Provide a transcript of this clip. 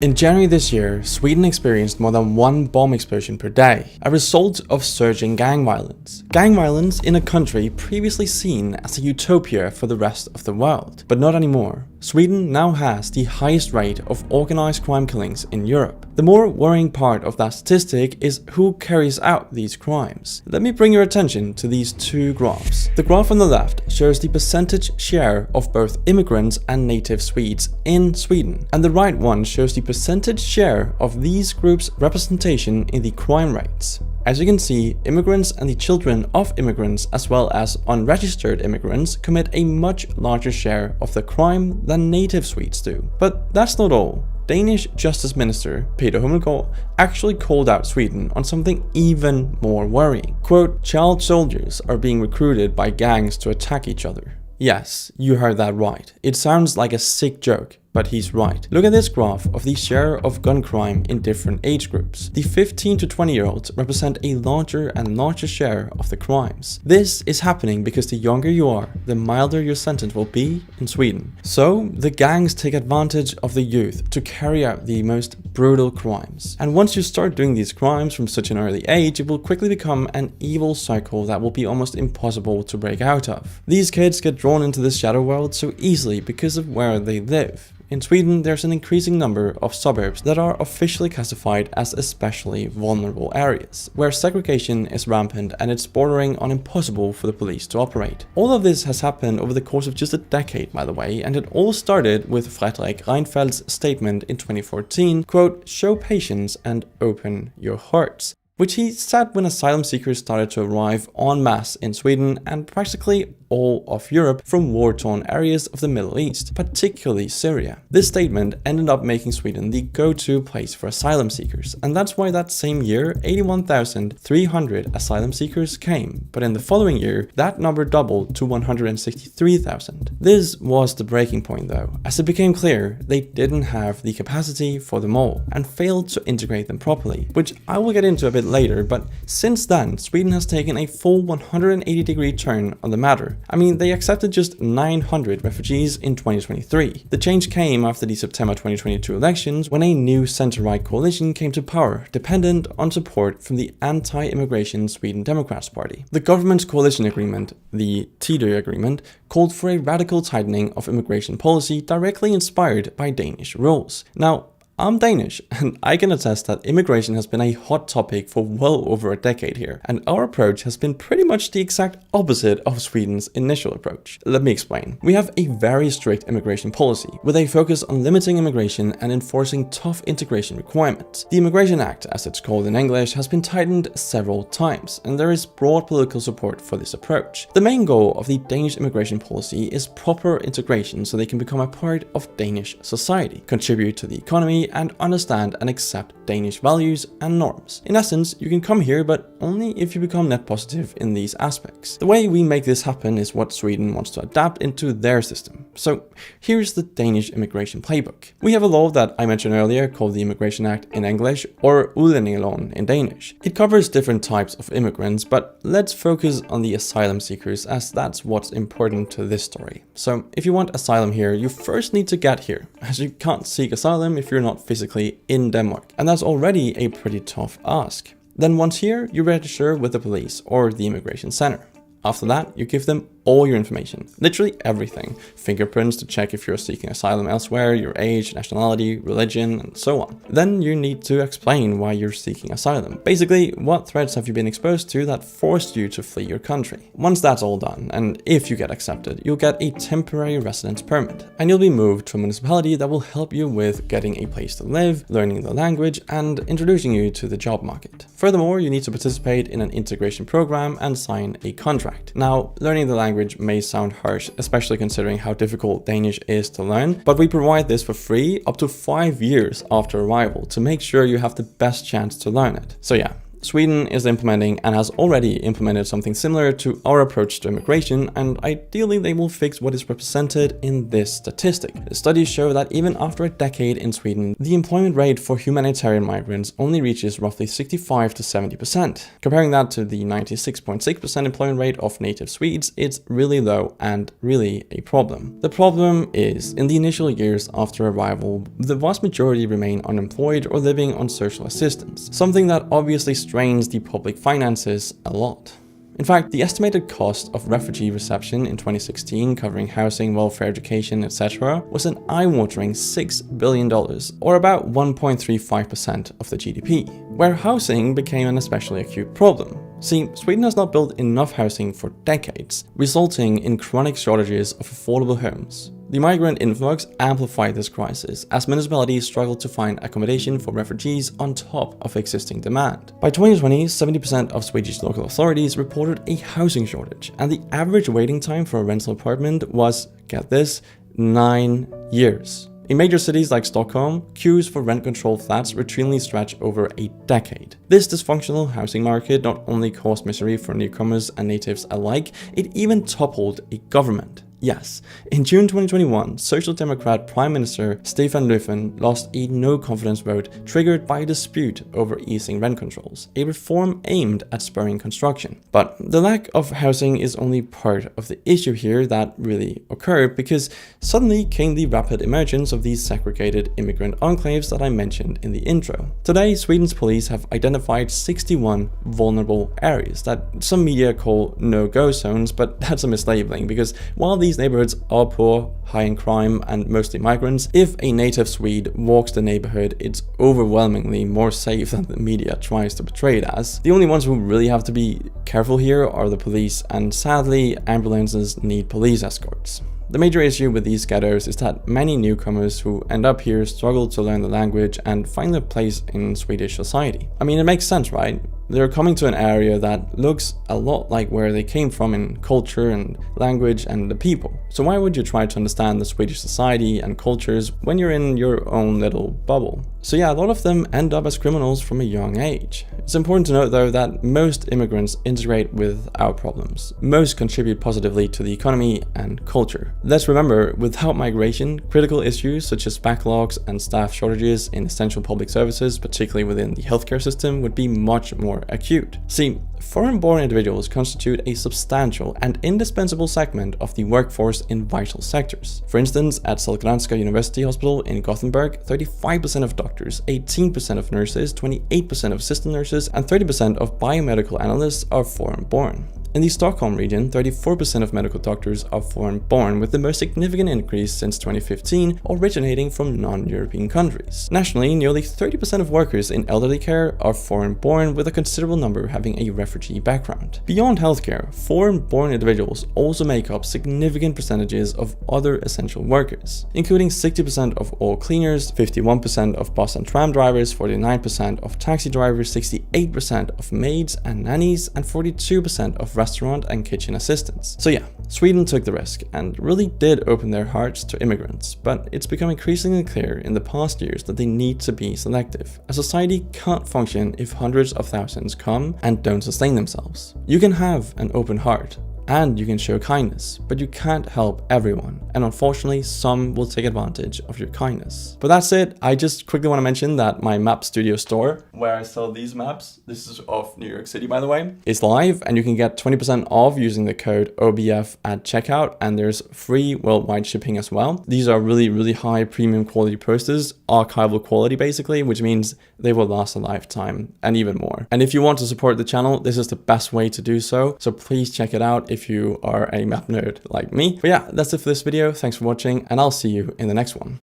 In January this year, Sweden experienced more than one bomb explosion per day, a result of surging gang violence. Gang violence in a country previously seen as a utopia for the rest of the world, but not anymore. Sweden now has the highest rate of organized crime killings in Europe. The more worrying part of that statistic is who carries out these crimes. Let me bring your attention to these two graphs. The graph on the left shows the percentage share of both immigrants and native Swedes in Sweden, and the right one shows the percentage share of these groups' representation in the crime rates. As you can see, immigrants and the children of immigrants as well as unregistered immigrants commit a much larger share of the crime than native Swedes do. But that's not all. Danish Justice Minister Peter Hummelgaard actually called out Sweden on something even more worrying. Quote, "Child soldiers are being recruited by gangs to attack each other." Yes, you heard that right. It sounds like a sick joke, but he's right. Look at this graph of the share of gun crime in different age groups. The 15 to 20-year-olds represent a larger and larger share of the crimes. This is happening because the younger you are, the milder your sentence will be in Sweden. So, the gangs take advantage of the youth to carry out the most brutal crimes. And once you start doing these crimes from such an early age, it will quickly become an evil cycle that will be almost impossible to break out of. These kids get drawn into this shadow world so easily because of where they live. In Sweden, there's an increasing number of suburbs that are officially classified as especially vulnerable areas, where segregation is rampant and it's bordering on impossible for the police to operate. All of this has happened over the course of just a decade, by the way, and it all started with Fredrik Reinfeldt's statement in 2014, quote, "Show patience and open your hearts," which he said when asylum seekers started to arrive en masse in Sweden and practically all of Europe from war-torn areas of the Middle East, particularly Syria. This statement ended up making Sweden the go-to place for asylum seekers, and that's why that same year 81,300 asylum seekers came, but in the following year that number doubled to 163,000. This was the breaking point though, as it became clear they didn't have the capacity for them all and failed to integrate them properly, which I will get into a bit later, but since then Sweden has taken a full 180-degree turn on the matter. I mean, they accepted just 900 refugees in 2023. The change came after the September 2022 elections when a new center-right coalition came to power, dependent on support from the anti-immigration Sweden Democrats Party. The government's coalition agreement, the Tidö Agreement, called for a radical tightening of immigration policy directly inspired by Danish rules. Now, I'm Danish, and I can attest that immigration has been a hot topic for well over a decade here, and our approach has been pretty much the exact opposite of Sweden's initial approach. Let me explain. We have a very strict immigration policy, with a focus on limiting immigration and enforcing tough integration requirements. The Immigration Act, as it's called in English, has been tightened several times, and there is broad political support for this approach. The main goal of the Danish immigration policy is proper integration so they can become a part of Danish society, contribute to the economy, and understand and accept Danish values and norms. In essence, you can come here, but only if you become net positive in these aspects. The way we make this happen is what Sweden wants to adapt into their system. So here's the Danish immigration playbook. We have a law that I mentioned earlier called the Immigration Act in English, or Udlændingeloven in Danish. It covers different types of immigrants, but let's focus on the asylum seekers as that's what's important to this story. So if you want asylum here, you first need to get here, as you can't seek asylum if you're not physically in Denmark, and that's already a pretty tough ask. Then once here, you register with the police or the immigration center. After that, you give them all your information, literally everything. Fingerprints to check if you're seeking asylum elsewhere, your age, nationality, religion, and so on. Then you need to explain why you're seeking asylum. Basically, what threats have you been exposed to that forced you to flee your country? Once that's all done, and if you get accepted, you'll get a temporary residence permit, and you'll be moved to a municipality that will help you with getting a place to live, learning the language, and introducing you to the job market. Furthermore, you need to participate in an integration program and sign a contract. Now, learning the language may sound harsh, especially considering how difficult Danish is to learn, but we provide this for free up to 5 years after arrival to make sure you have the best chance to learn it. So yeah, Sweden is implementing and has already implemented something similar to our approach to immigration, and ideally they will fix what is represented in this statistic. Studies show that even after a decade in Sweden, the employment rate for humanitarian migrants only reaches roughly 65 to 70%. Comparing that to the 96.6% employment rate of native Swedes, it's really low and really a problem. The problem is, in the initial years after arrival, the vast majority remain unemployed or living on social assistance, something that obviously strains the public finances a lot. In fact, the estimated cost of refugee reception in 2016, covering housing, welfare, education, etc., was an eye-watering $6 billion, or about 1.35% of the GDP, where housing became an especially acute problem. See, Sweden has not built enough housing for decades, resulting in chronic shortages of affordable homes. The migrant influx amplified this crisis, as municipalities struggled to find accommodation for refugees on top of existing demand. By 2020, 70% of Swedish local authorities reported a housing shortage, and the average waiting time for a rental apartment was, get this, 9 years. In major cities like Stockholm, queues for rent-controlled flats routinely stretch over a decade. This dysfunctional housing market not only caused misery for newcomers and natives alike, it even toppled a government. Yes, in June 2021, Social Democrat Prime Minister Stefan Löfven lost a no-confidence vote triggered by a dispute over easing rent controls, a reform aimed at spurring construction. But the lack of housing is only part of the issue here that really occurred, because suddenly came the rapid emergence of these segregated immigrant enclaves that I mentioned in the intro. Today, Sweden's police have identified 61 vulnerable areas that some media call no-go zones, but that's a mislabeling, because while these neighborhoods are poor, high in crime, and mostly migrants, if a native Swede walks the neighborhood, it's overwhelmingly more safe than the media tries to portray it as. The only ones who really have to be careful here are the police, and sadly, ambulances need police escorts. The major issue with these ghettos is that many newcomers who end up here struggle to learn the language and find their place in Swedish society. I mean, it makes sense, right? They're coming to an area that looks a lot like where they came from in culture and language and the people. So why would you try to understand the Swedish society and cultures when you're in your own little bubble? So yeah, a lot of them end up as criminals from a young age. It's important to note though that most immigrants integrate without problems. Most contribute positively to the economy and culture. Let's remember, without migration, critical issues such as backlogs and staff shortages in essential public services, particularly within the healthcare system, would be much more acute. See, foreign-born individuals constitute a substantial and indispensable segment of the workforce in vital sectors. For instance, at Sahlgrenska University Hospital in Gothenburg, 35% of doctors, 18% of nurses, 28% of assistant nurses, and 30% of biomedical analysts are foreign-born. In the Stockholm region, 34% of medical doctors are foreign-born, with the most significant increase since 2015 originating from non-European countries. Nationally, nearly 30% of workers in elderly care are foreign-born, with a considerable number having a refugee background. Beyond healthcare, foreign-born individuals also make up significant percentages of other essential workers, including 60% of all cleaners, 51% of bus and tram drivers, 49% of taxi drivers, 68% of maids and nannies, and 42% of restaurant and kitchen assistants. So yeah, Sweden took the risk and really did open their hearts to immigrants, but it's become increasingly clear in the past years that they need to be selective. A society can't function if hundreds of thousands come and don't sustain themselves. You can have an open heart, and you can show kindness, but you can't help everyone, and unfortunately some will take advantage of your kindness. But that's it. I just quickly want to mention that my Map Studio store, where I sell these maps, this is of New York City by the way, is live, and you can get 20% off using the code OBF at checkout, and there's free worldwide shipping as well. These are really high premium quality posters, archival quality basically, which means they will last a lifetime and even more. And if you want to support the channel, this is the best way to do so, so please check it out if you are a map nerd like me. But yeah, that's it for this video. Thanks for watching, and I'll see you in the next one.